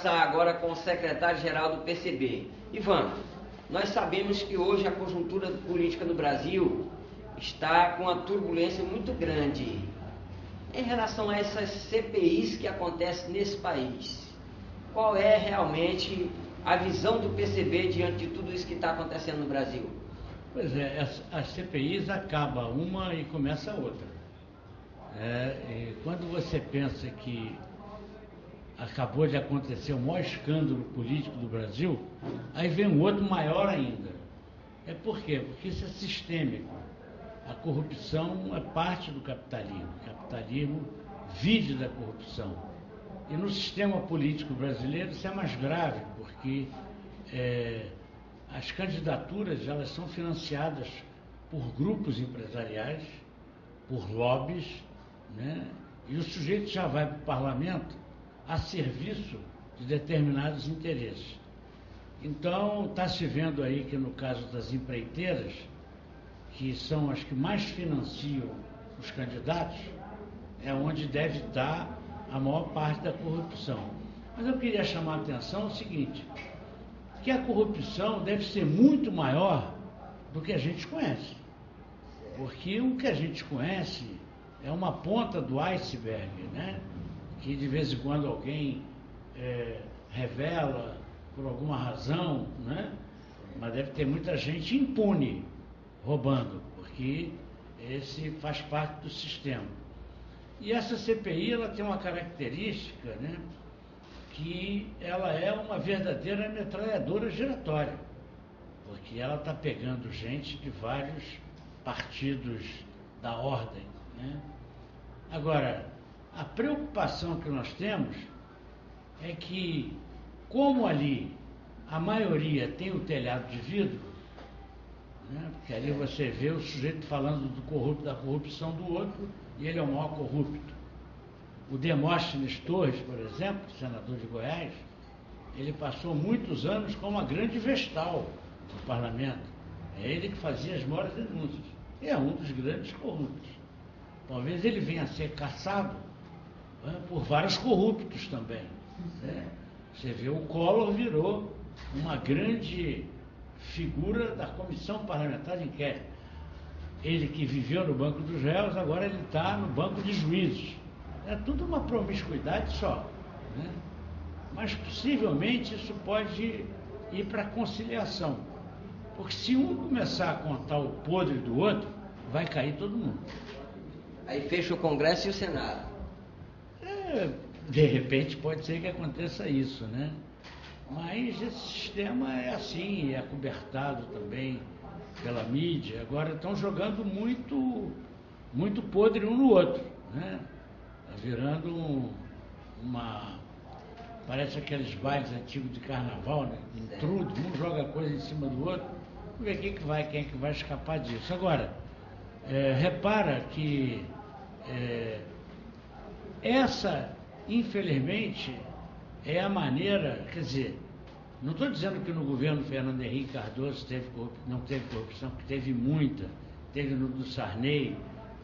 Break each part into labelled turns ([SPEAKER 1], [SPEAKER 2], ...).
[SPEAKER 1] conversar agora com o secretário-geral do PCB. Ivan, nós sabemos que hoje a conjuntura política no Brasil está com uma turbulência muito grande. Em relação a essas CPIs que acontecem nesse país, qual é realmente a visão do PCB diante de tudo isso que está acontecendo no Brasil?
[SPEAKER 2] Pois é, as CPIs acaba uma e começa a outra. E quando você pensa que acabou de acontecer o maior escândalo político do Brasil, aí vem um outro maior ainda. Por quê? Porque isso é sistêmico. A corrupção é parte do capitalismo. O capitalismo vive da corrupção. E no sistema político brasileiro isso é mais grave, porque as candidaturas elas são financiadas por grupos empresariais, por lobbies, né? E o sujeito já vai para o parlamento a serviço de determinados interesses. Então, está se vendo aí que no caso das empreiteiras, que são as que mais financiam os candidatos, é onde deve estar a maior parte da corrupção. Mas eu queria chamar a atenção o seguinte, que a corrupção deve ser muito maior do que a gente conhece. Porque o que a gente conhece é uma ponta do iceberg, né? Que de vez em quando alguém revela por alguma razão, né? Mas deve ter muita gente impune roubando, porque esse faz parte do sistema. E essa CPI ela tem uma característica, né? Que ela é uma verdadeira metralhadora giratória, porque ela está pegando gente de vários partidos da ordem, né? Agora, a preocupação que nós temos é que, como ali a maioria tem o telhado de vidro, né? Porque ali você vê o sujeito falando da corrupção do outro e ele é o maior corrupto. O Demóstenes Torres, por exemplo, senador de Goiás, ele passou muitos anos como uma grande vestal do parlamento. É ele que fazia as maiores denúncias. E é um dos grandes corruptos. Talvez ele venha a ser caçado, né, por vários corruptos também. Né? Você vê, o Collor virou uma grande figura da Comissão Parlamentar de Inquérito. Ele que viveu no Banco dos Réus, agora ele está no Banco de Juízes. É tudo uma promiscuidade só. Né? Mas possivelmente isso pode ir para a conciliação. Porque se um começar a contar o podre do outro, vai cair todo mundo.
[SPEAKER 1] Aí fecha o Congresso e o Senado.
[SPEAKER 2] De repente pode ser que aconteça isso, né? Mas esse sistema é assim, é acobertado também pela mídia. Agora estão jogando muito podre um no outro, né? Está virando parece aqueles bailes antigos de carnaval, né? Intrudo, um joga coisa em cima do outro. Vamos ver quem é que vai escapar disso. Agora, repara que essa, infelizmente, é a maneira, quer dizer, não estou dizendo que no governo Fernando Henrique Cardoso não teve corrupção, porque teve muita, teve no do Sarney,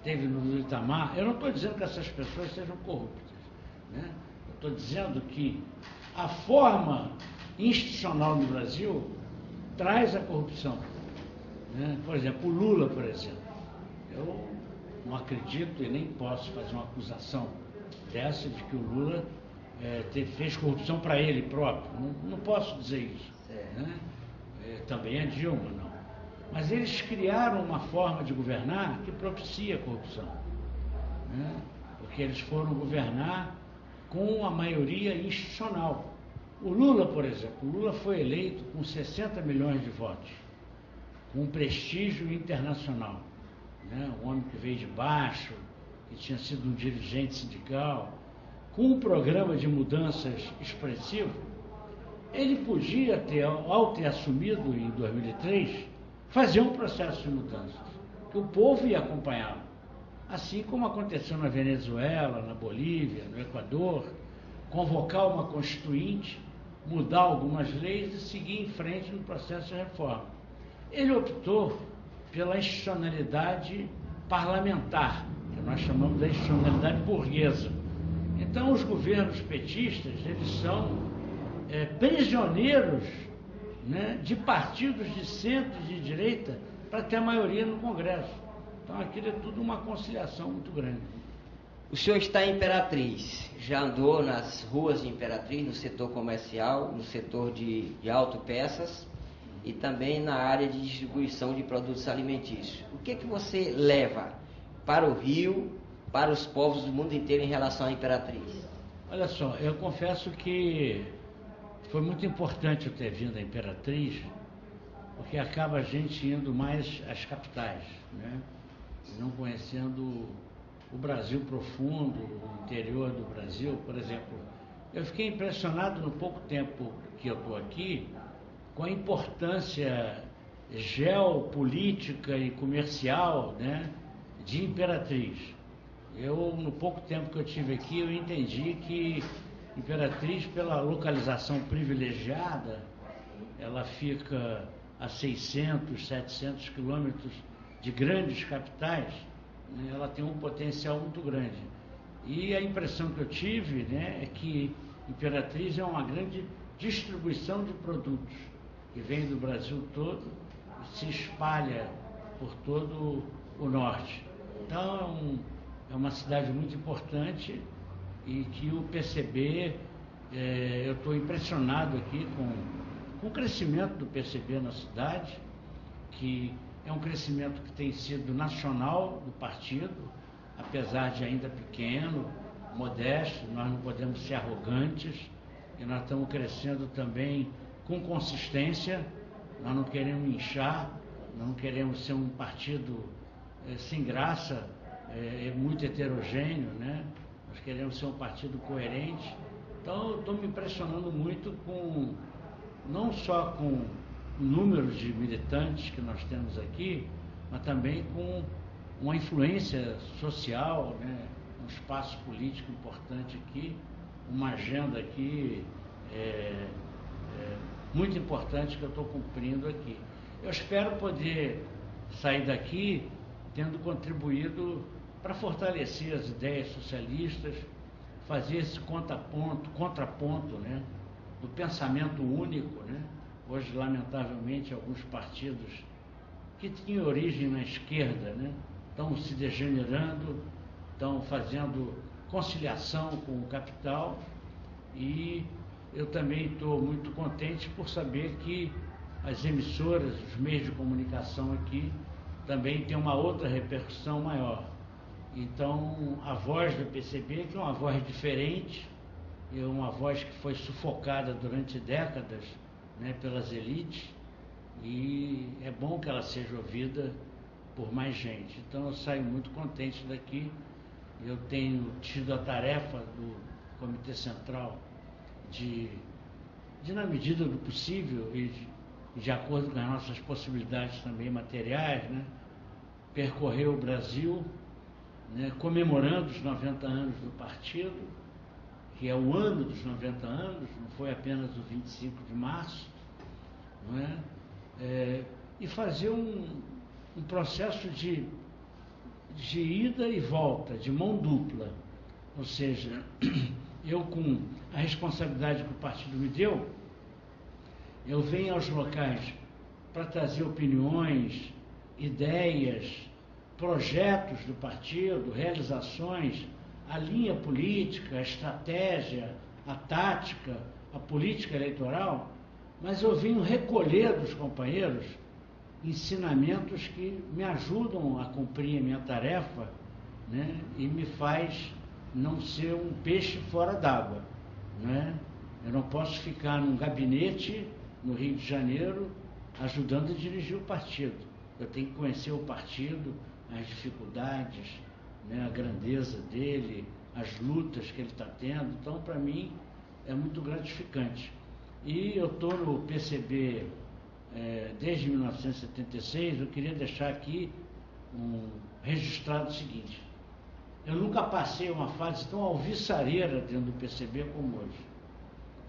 [SPEAKER 2] teve no do Itamar. Eu não estou dizendo que essas pessoas sejam corruptas, né? Eu estou dizendo que a forma institucional no Brasil traz a corrupção, né? Por exemplo, o Lula, por exemplo. Eu não acredito e nem posso fazer uma acusação dessa de que o Lula fez corrupção para ele próprio. Não posso dizer isso. Né? Também a Dilma, não. Mas eles criaram uma forma de governar que propicia a corrupção. Né? Porque eles foram governar com a maioria institucional. O Lula, por exemplo, o Lula foi eleito com 60 milhões de votos, com um prestígio internacional. Né? Um homem que veio de baixo, que tinha sido um dirigente sindical, com um programa de mudanças expressivo. Ele podia ter, ao ter assumido em 2003, fazer um processo de mudanças, que o povo ia acompanhá-lo. Assim como aconteceu na Venezuela, na Bolívia, no Equador, convocar uma constituinte, mudar algumas leis e seguir em frente no processo de reforma. Ele optou pela institucionalidade parlamentar, que nós chamamos da institucionalidade burguesa. Então, os governos petistas, eles são prisioneiros, né, de partidos de centro e de direita para ter a maioria no Congresso. Então aquilo é tudo uma conciliação muito grande.
[SPEAKER 1] O senhor está em Imperatriz, já andou nas ruas de Imperatriz, no setor comercial, no setor de autopeças e também na área de distribuição de produtos alimentícios. O que você leva para o Rio, para os povos do mundo inteiro em relação à Imperatriz?
[SPEAKER 2] Olha só, eu confesso que foi muito importante eu ter vindo à Imperatriz, porque acaba a gente indo mais às capitais, né? Não conhecendo o Brasil profundo, o interior do Brasil. Por exemplo, eu fiquei impressionado no pouco tempo que eu estou aqui com a importância geopolítica e comercial, né, de Imperatriz. Eu, no pouco tempo que eu tive aqui, eu entendi que Imperatriz, pela localização privilegiada, ela fica a 600, 700 quilômetros de grandes capitais, né, ela tem um potencial muito grande. E a impressão que eu tive, né, é que Imperatriz é uma grande distribuição de produtos que vem do Brasil todo e se espalha por todo o norte. Então é uma cidade muito importante e que o PCB, eu estou impressionado aqui com o crescimento do PCB na cidade, que é um crescimento que tem sido nacional do partido, apesar de ainda pequeno, modesto. Nós não podemos ser arrogantes e nós estamos crescendo também com consistência. Nós não queremos inchar, nós não queremos ser um partido sem graça, muito heterogêneo, né? Nós queremos ser um partido coerente. Então eu estou me impressionando muito não só com o número de militantes que nós temos aqui, mas também com uma influência social, né? Um espaço político importante aqui, uma agenda aqui muito importante que eu estou cumprindo aqui. Eu espero poder sair daqui tendo contribuído para fortalecer as ideias socialistas, fazer esse contraponto, né, do pensamento único, né? Hoje, lamentavelmente, alguns partidos que tinham origem na esquerda, né, estão se degenerando, estão fazendo conciliação com o capital, e eu também estou muito contente por saber que as emissoras, os meios de comunicação aqui, também têm uma outra repercussão maior. Então, a voz do PCB, que é uma voz diferente, é uma voz que foi sufocada durante décadas, né, pelas elites, e é bom que ela seja ouvida por mais gente. Então eu saio muito contente daqui. Eu tenho tido a tarefa do Comitê Central de na medida do possível e de acordo com as nossas possibilidades também materiais, né, percorrer o Brasil, né, comemorando os 90 anos do partido, que é o ano dos 90 anos, não foi apenas o 25 de março, não é? E fazer um processo de ida e volta, de mão dupla. Ou seja, eu, com a responsabilidade que o partido me deu, eu venho aos locais para trazer opiniões, ideias, projetos do partido, realizações, a linha política, a estratégia, a tática, a política eleitoral, mas eu venho recolher dos companheiros ensinamentos que me ajudam a cumprir a minha tarefa, né, e me faz não ser um peixe fora d'água, né? Eu não posso ficar num gabinete no Rio de Janeiro ajudando a dirigir o partido. Eu tenho que conhecer o partido, as dificuldades, né, a grandeza dele, as lutas que ele está tendo. Então, para mim, é muito gratificante. E eu estou no PCB desde 1976. Eu queria deixar aqui registrado o seguinte: eu nunca passei uma fase tão alvissareira dentro do PCB como hoje,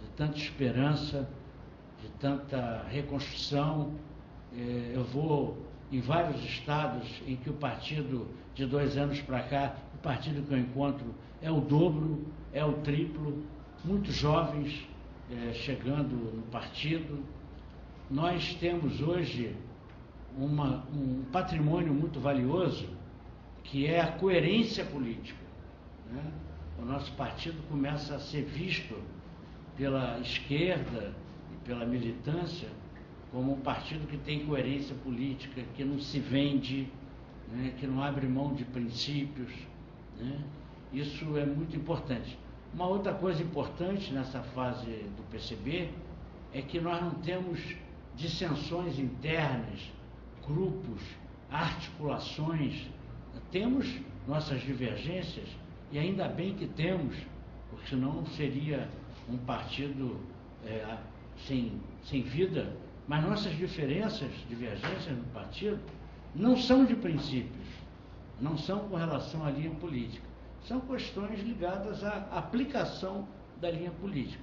[SPEAKER 2] de tanta esperança, de tanta reconstrução. Eu vou em vários estados em que o partido, de 2 anos para cá, o partido que eu encontro é o dobro, é o triplo, muito jovens, chegando no partido. Nós temos hoje um patrimônio muito valioso, que é a coerência política, né? O nosso partido começa a ser visto pela esquerda e pela militância como um partido que tem coerência política, que não se vende, né? Que não abre mão de princípios, né? Isso é muito importante. Uma outra coisa importante nessa fase do PCB é que nós não temos dissensões internas, grupos, articulações. Temos nossas divergências, e ainda bem que temos, porque senão não seria um partido sem vida. Mas nossas divergências no partido, não são de princípios, não são com relação à linha política, são questões ligadas à aplicação da linha política.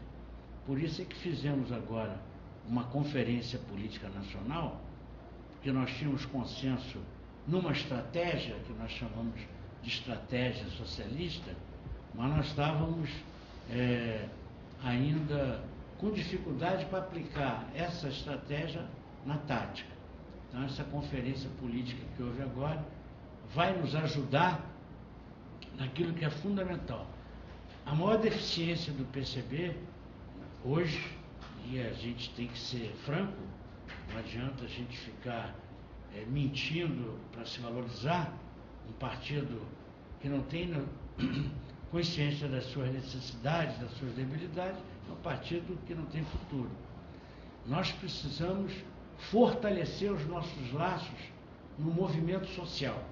[SPEAKER 2] Por isso é que fizemos agora uma conferência política nacional, porque nós tínhamos consenso numa estratégia que nós chamamos de estratégia socialista, mas nós estávamos ainda com dificuldade para aplicar essa estratégia na tática. Então, essa conferência política que houve agora vai nos ajudar naquilo que é fundamental. A maior deficiência do PCB hoje, e a gente tem que ser franco, não adianta a gente ficar mentindo para se valorizar. Um partido que não tem consciência das suas necessidades, das suas debilidades, é um partido que não tem futuro. Nós precisamos fortalecer os nossos laços no movimento social,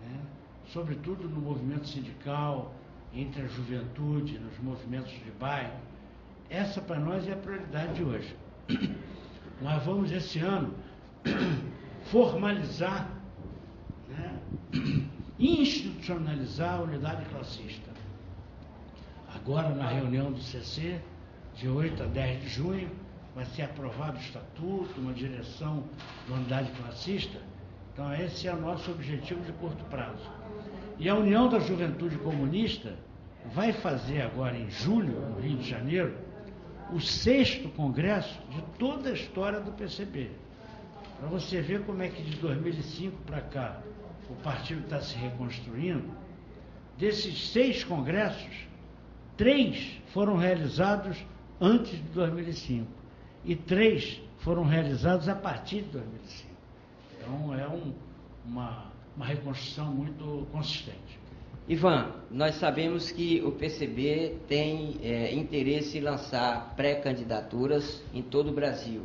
[SPEAKER 2] né? Sobretudo no movimento sindical, entre a juventude, nos movimentos de bairro. Essa para nós é a prioridade de hoje. Nós vamos esse ano formalizar, né, institucionalizar a unidade classista. Agora, na reunião do CC, de 8 a 10 de junho, vai ser aprovado o estatuto, uma direção da unidade classista. Então, esse é o nosso objetivo de curto prazo. E a União da Juventude Comunista vai fazer agora, em julho, no Rio de Janeiro, o 6º congresso de toda a história do PCB. Para você ver como é que de 2005 para cá o partido está se reconstruindo. Desses 6 congressos, 3 foram realizados antes de 2005 e 3 foram realizados a partir de 2005. Então é uma reconstrução muito consistente.
[SPEAKER 1] Ivan, nós sabemos que o PCB tem interesse em lançar pré-candidaturas em todo o Brasil.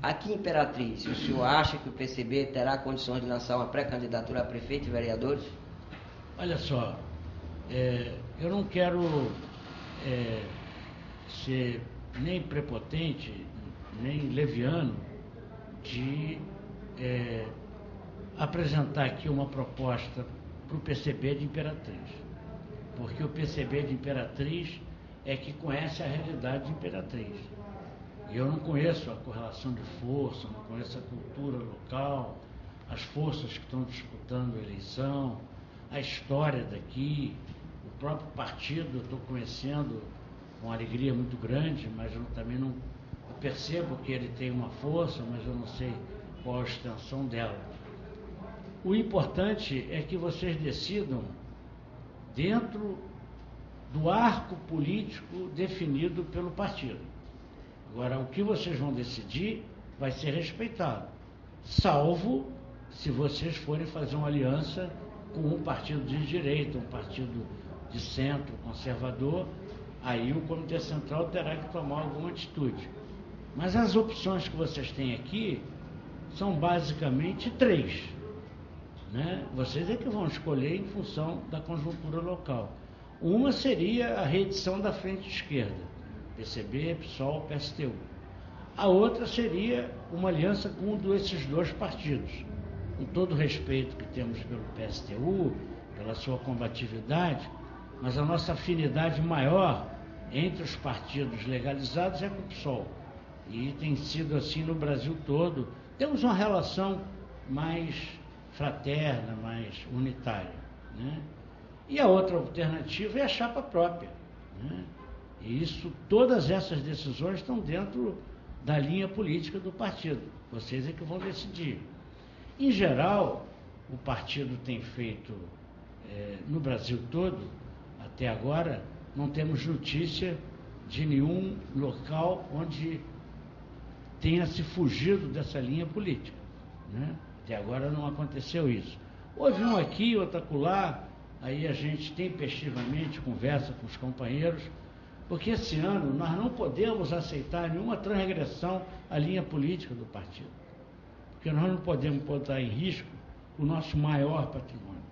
[SPEAKER 1] Aqui em Imperatriz, o senhor acha que o PCB terá condições de lançar uma pré-candidatura a prefeito e vereadores?
[SPEAKER 2] Olha só, eu não quero ser nem prepotente, nem leviano de apresentar aqui uma proposta para o PCB de Imperatriz. Porque o PCB de Imperatriz é que conhece a realidade de Imperatriz. Eu não conheço a correlação de força, não conheço a cultura local, as forças que estão disputando a eleição, a história daqui, o próprio partido eu estou conhecendo com alegria muito grande, mas eu também não percebo que ele tem uma força, mas eu não sei qual a extensão dela. O importante é que vocês decidam dentro do arco político definido pelo partido. Agora, o que vocês vão decidir vai ser respeitado, salvo se vocês forem fazer uma aliança com um partido de direita, um partido de centro, conservador, aí o Comitê Central terá que tomar alguma atitude. Mas as opções que vocês têm aqui são basicamente 3. Né? Vocês é que vão escolher em função da conjuntura local. Uma seria a reedição da frente esquerda, PCB, PSOL, PSTU. A outra seria uma aliança com um desses 2 partidos. Com todo o respeito que temos pelo PSTU, pela sua combatividade, mas a nossa afinidade maior entre os partidos legalizados é com o PSOL. E tem sido assim no Brasil todo. Temos uma relação mais fraterna, mais unitária. Né? E a outra alternativa é a chapa própria. Né? E todas essas decisões estão dentro da linha política do partido. Vocês é que vão decidir. Em geral, o partido tem feito, no Brasil todo, até agora, não temos notícia de nenhum local onde tenha se fugido dessa linha política, né? Até agora não aconteceu isso. Houve um aqui, outro acolá, aí a gente tempestivamente conversa com os companheiros, porque esse ano nós não podemos aceitar nenhuma transgressão à linha política do partido, porque nós não podemos botar em risco o nosso maior patrimônio.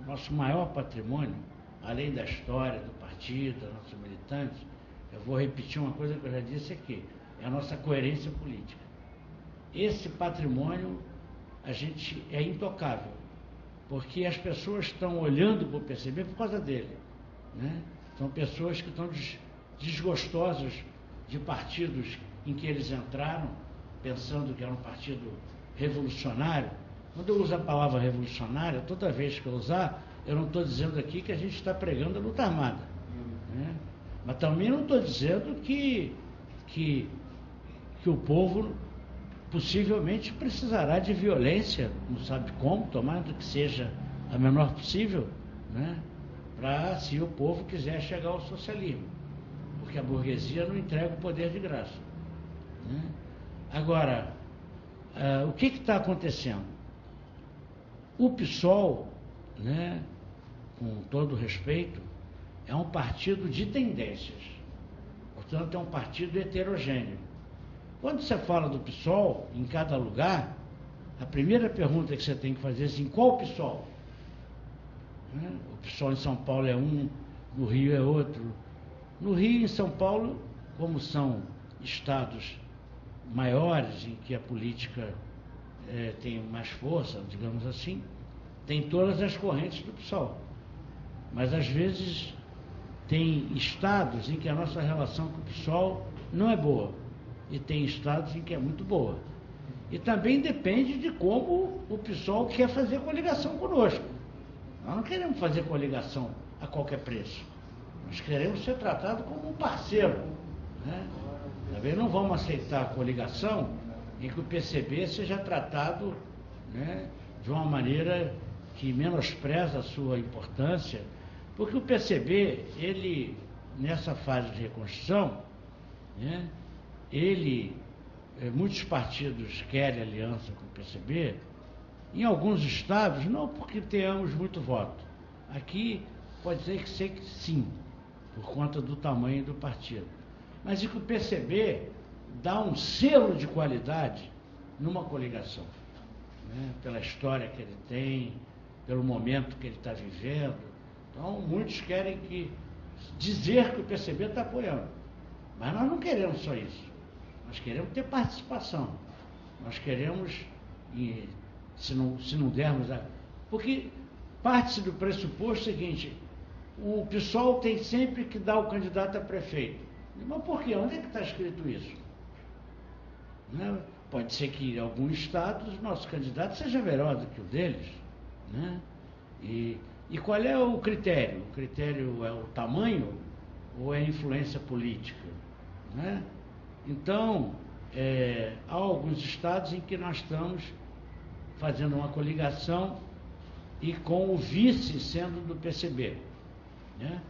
[SPEAKER 2] O nosso maior patrimônio, além da história do partido, dos nossos militantes, eu vou repetir uma coisa que eu já disse aqui, é a nossa coerência política. Esse patrimônio, a gente é intocável, porque as pessoas estão olhando para o PCB por causa dele, né? São pessoas que estão desgostosas de partidos em que eles entraram, pensando que era um partido revolucionário. Quando eu uso a palavra revolucionária, toda vez que eu usar, eu não estou dizendo aqui que a gente está pregando a luta armada, né? Mas também não estou dizendo que o povo possivelmente precisará de violência, não sabe como, tomara que seja a menor possível, né? Para se o povo quiser chegar ao socialismo, porque a burguesia não entrega o poder de graça, né? Agora, o que está acontecendo? O PSOL, né, com todo respeito, é um partido de tendências, portanto é um partido heterogêneo. Quando você fala do PSOL, em cada lugar, a primeira pergunta que você tem que fazer é assim, qual PSOL? O PSOL em São Paulo é um, no Rio é outro. No Rio e em São Paulo, como são estados maiores, em que a política tem mais força, digamos assim, tem todas as correntes do PSOL. Mas às vezes tem estados em que a nossa relação com o PSOL não é boa. E tem estados em que é muito boa. E também depende de como o PSOL quer fazer coligação conosco. Nós não queremos fazer coligação a qualquer preço. Nós queremos ser tratados como um parceiro, né? Também não vamos aceitar a coligação em que o PCB seja tratado, né, de uma maneira que menospreza a sua importância, porque o PCB, ele, nessa fase de reconstrução, né, muitos partidos querem aliança com o PCB, em alguns estados, não porque tenhamos muito voto. Aqui pode ser que sim, por conta do tamanho do partido. Mas é que o PCB dá um selo de qualidade numa coligação, né? Pela história que ele tem, pelo momento que ele está vivendo. Então, muitos querem dizer que o PCB está apoiando. Mas nós não queremos só isso. Nós queremos ter participação. Nós queremos, se não dermos porque parte-se do pressuposto seguinte, o PSOL tem sempre que dar o candidato a prefeito. Mas por quê? Onde é que está escrito isso? Né? Pode ser que em alguns estados o nosso candidato seja melhor do que o deles, né? E qual é o critério? O critério é o tamanho ou é a influência política, né? Então, há alguns estados em que nós estamos fazendo uma coligação e com o vice sendo do PCB, né?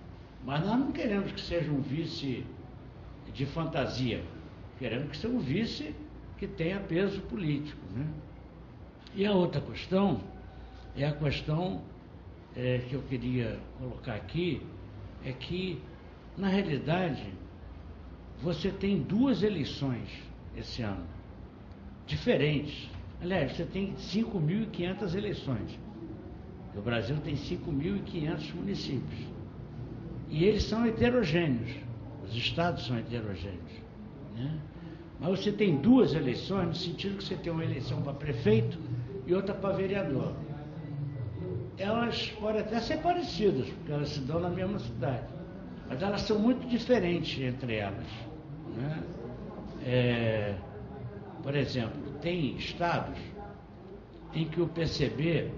[SPEAKER 2] Mas nós não queremos que seja um vice de fantasia, queremos que seja um vice que tenha peso político, né? E a outra questão é a questão que eu queria colocar aqui, é que, na realidade, você tem duas eleições esse ano, diferentes. Aliás, você tem 5.500 eleições. O Brasil tem 5.500 municípios. E eles são heterogêneos. Os estados são heterogêneos, né? Mas você tem duas eleições, no sentido que você tem uma eleição para prefeito e outra para vereador. Elas podem até ser parecidas, porque elas se dão na mesma cidade. Mas elas são muito diferentes entre elas, né? Por exemplo, tem estados em que o PCB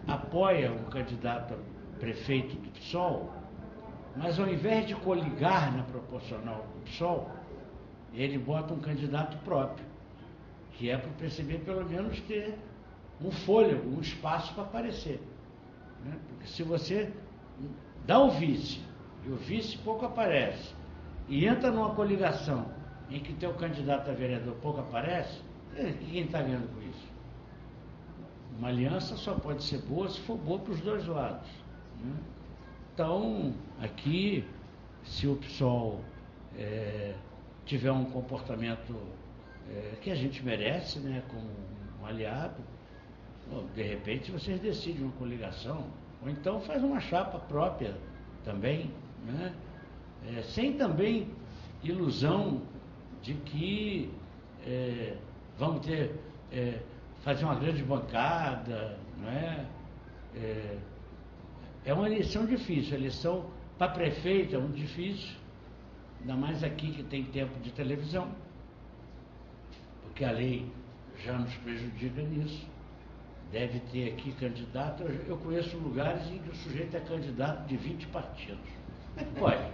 [SPEAKER 2] apoia um candidato a prefeito do PSOL Mas ao invés de coligar na proporcional com o PSOL, ele bota um candidato próprio, que é para o PCB pelo menos ter um fôlego, um espaço para aparecer. Né? Porque se você dá o vice, e o vice pouco aparece, e entra numa coligação em que teu candidato a vereador pouco aparece, quem está ganhando com isso? Uma aliança só pode ser boa se for boa para os dois lados. Né? Então, aqui, se o PSOL tiver um comportamento que a gente merece, né, como um aliado, de repente vocês decidem uma coligação, ou então faz uma chapa própria também, né? Sem também ilusão de que vamos fazer uma grande bancada, não é? É uma eleição difícil, a eleição para prefeito é muito difícil, ainda mais aqui que tem tempo de televisão, porque a lei já nos prejudica nisso. Deve ter aqui candidato, eu conheço lugares em que o sujeito é candidato de 20 partidos. Como é que pode?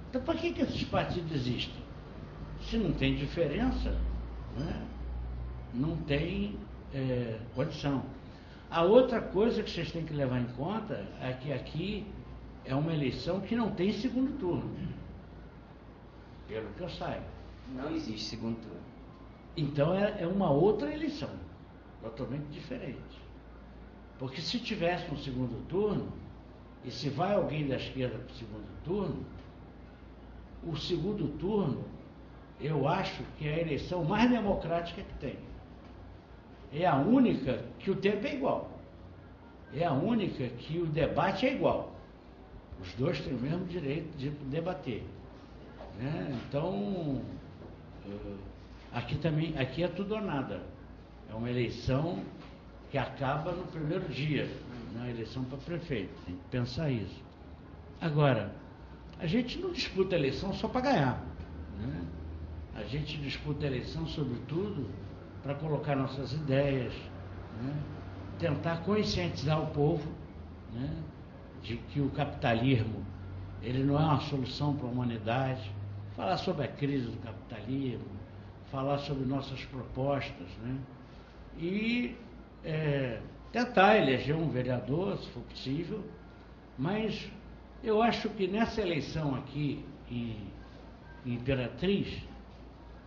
[SPEAKER 2] Então para que esses partidos existem? Se não tem diferença, né? Não tem condição. A outra coisa que vocês têm que levar em conta é que aqui é uma eleição que não tem segundo turno, pelo que eu saiba.
[SPEAKER 1] Não existe segundo turno.
[SPEAKER 2] Então é uma outra eleição, totalmente diferente. Porque se tivesse um segundo turno, e se vai alguém da esquerda para o segundo turno, o segundo turno, eu acho que é a eleição mais democrática que tem. É a única que o tempo é igual. É a única que o debate é igual. Os dois têm o mesmo direito de debater. Né? Então, aqui é tudo ou nada. É uma eleição que acaba no primeiro dia, na eleição para prefeito. Tem que pensar isso. Agora, a gente não disputa a eleição só para ganhar. Né? A gente disputa a eleição, sobretudo, para colocar nossas ideias, né? Tentar conscientizar o povo, né? De que o capitalismo ele não é uma solução para a humanidade, falar sobre a crise do capitalismo, falar sobre nossas propostas, né? E tentar eleger um vereador, se for possível, mas eu acho que nessa eleição aqui em Imperatriz,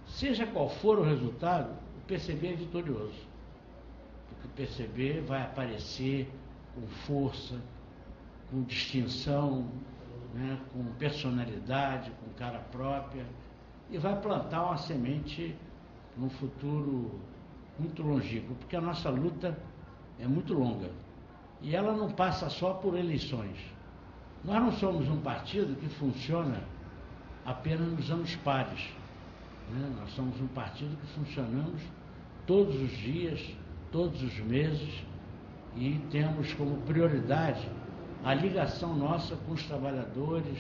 [SPEAKER 2] seja qual for o resultado, o PCB é vitorioso. Porque o PCB vai aparecer com força, com distinção, né, com personalidade, com cara própria, e vai plantar uma semente num futuro muito longínquo, porque a nossa luta é muito longa. E ela não passa só por eleições. Nós não somos um partido que funciona apenas nos anos pares. Né? Nós somos um partido que funcionamos todos os dias, todos os meses, e temos como prioridade a ligação nossa com os trabalhadores,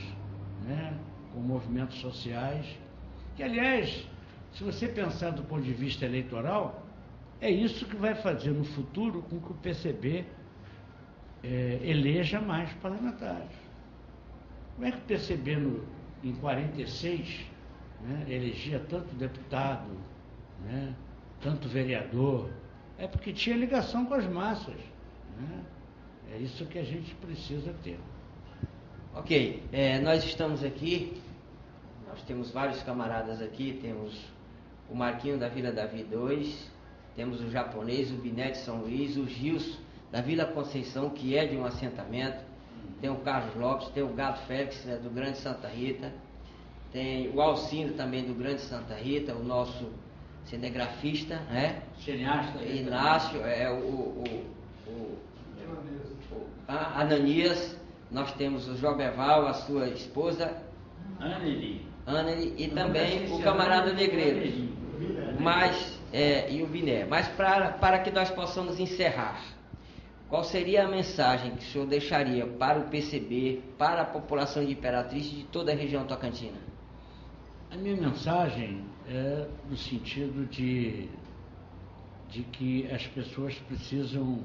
[SPEAKER 2] né? Com movimentos sociais, que, aliás, se você pensar do ponto de vista eleitoral, é isso que vai fazer no futuro com que o PCB eleja mais parlamentares. Como é que o PCB em 46, né, elegia tanto deputado, né, tanto vereador? É porque tinha ligação com as massas. Né? É isso que a gente precisa ter.
[SPEAKER 1] Ok, nós estamos aqui, nós temos vários camaradas aqui, temos o Marquinho da Vila Davi 2, temos o japonês, o Biné de São Luís, o Gilson da Vila Conceição, que é de um assentamento, tem o Carlos Lopes, tem o Gato Félix, né, do Grande Santa Rita, tem o Alcindo também do Grande Santa Rita, o nosso cinegrafista, né?
[SPEAKER 2] Cineasta.
[SPEAKER 1] Inácio, Ananias, nós temos o Jobeval, a sua esposa Aneli, e também o camarada Negreiro, e o Biné. Mas para que nós possamos encerrar, qual seria a mensagem que o senhor deixaria para o PCB, para a população de Imperatriz e de toda a região tocantina?
[SPEAKER 2] A minha mensagem é no sentido de que as pessoas precisam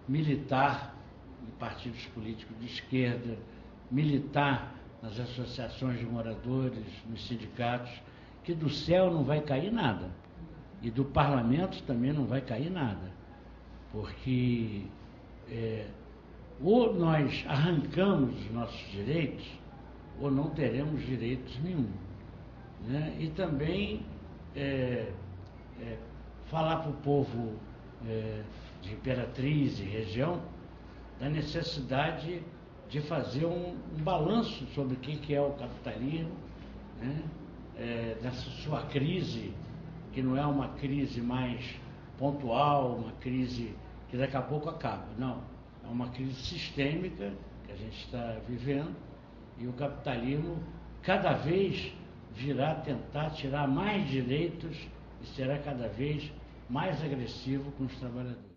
[SPEAKER 2] militar em partidos políticos de esquerda, militar nas associações de moradores, nos sindicatos, que do céu não vai cair nada. E do parlamento também não vai cair nada. Porque ou nós arrancamos os nossos direitos, ou não teremos direitos nenhum. Né? E também falar para o povo de Imperatriz e região da necessidade de fazer um balanço sobre o que é o capitalismo, né? Nessa sua crise, que não é uma crise mais pontual, uma crise que daqui a pouco acaba, não. É uma crise sistêmica que a gente está vivendo, e o capitalismo cada vez virá tentar tirar mais direitos e será cada vez mais agressivo com os trabalhadores.